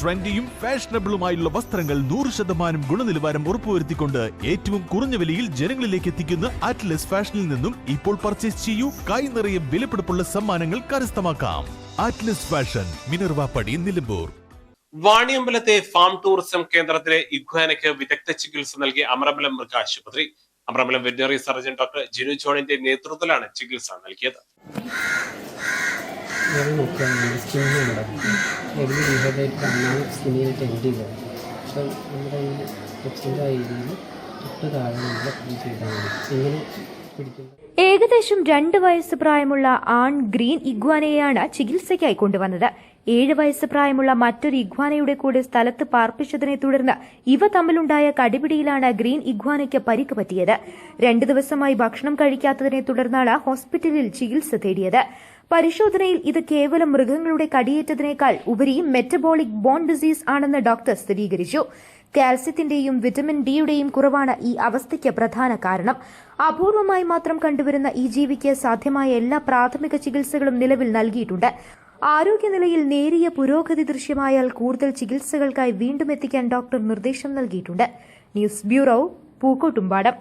ട്രെൻഡിയും ഫാഷനബിളുമായുള്ള വസ്ത്രങ്ങൾ 100% ഗുണനിലവാരം ഉറപ്പുവരുത്തിക്കൊണ്ട് ഏറ്റവും കുറഞ്ഞ വിലയിൽ ജനങ്ങളിലേക്ക് എത്തിക്കുന്ന അറ്റ്ലസ് ഫാഷനിൽ നിന്നും ഇപ്പോൾ പർച്ചേസ് ചെയ്യൂ. കൈ നിറയെ വിലപിടിപ്പുള്ള സമ്മാനങ്ങൾ കരസ്ഥമാക്കാം. Atlas fashion, Minervappadi, Nilambur. വാണിയമ്പലത്തെ ഫാം ടൂറിസം കേന്ദ്രത്തിലെ ഇഗ്വാനയ്ക്ക് വിദഗ്ധ ചികിത്സ നൽകിയ അമരമ്പലം മൃഗാശുപത്രി. Amarambalam veterinary surgeon doctor Jinu ജോണിന്റെ നേതൃത്വത്തിലാണ് ചികിത്സ നൽകിയത്. ഏകദേശം 2 വയസ്സ് പ്രായമുള്ള ആൺ ഗ്രീൻ ഇഗ്വാനയെയാണ് ചികിത്സയ്ക്കായി കൊണ്ടുവന്നത്. 7 വയസ്സ് പ്രായമുള്ള മറ്റൊരു ഇഗ്വാനയുടെ കൂടെ സ്ഥലത്ത് പാർപ്പിച്ചതിനെ തുടർന്ന് ഇവ തമ്മിലുണ്ടായ കടിപിടിയിലാണ് ഗ്രീൻ ഇഗ്വാനയ്ക്ക് പരിക്ക് പറ്റിയത്. 2 ദിവസമായി ഭക്ഷണം കഴിക്കാത്തതിനെ തുടർന്നാണ് ഹോസ്പിറ്റലിൽ ചികിത്സ തേടിയത്. പരിശോധനയിൽ ഇത് കേവലം മൃഗങ്ങളുടെ കടിയേറ്റതിനേക്കാൾ ഉപരി മെറ്റബോളിക് ബോൺ ഡിസീസ് ആണെന്ന് ഡോക്ടർ സ്ഥിരീകരിച്ചു. കാൽസ്യത്തിന്റെയും വിറ്റമിൻ ഡിയുടെയും കുറവാണ് ഈ അവസ്ഥയ്ക്ക് പ്രധാന കാരണം. അപൂർവമായി മാത്രം കണ്ടുവരുന്ന ഈ ജീവിക്ക് സാധ്യമായ എല്ലാ പ്രാഥമിക ചികിത്സകളും നിലവിൽ നൽകിയിട്ടുണ്ട്. ആരോഗ്യനിലയിൽ നേരിയ പുരോഗതി ദൃശ്യമായാൽ കൂടുതൽ ചികിത്സകൾക്കായി വീണ്ടും എത്തിക്കാൻ ഡോക്ടർ നിർദ്ദേശം നൽകിയിട്ടുണ്ട്. News bureau, Pookkottumpadam.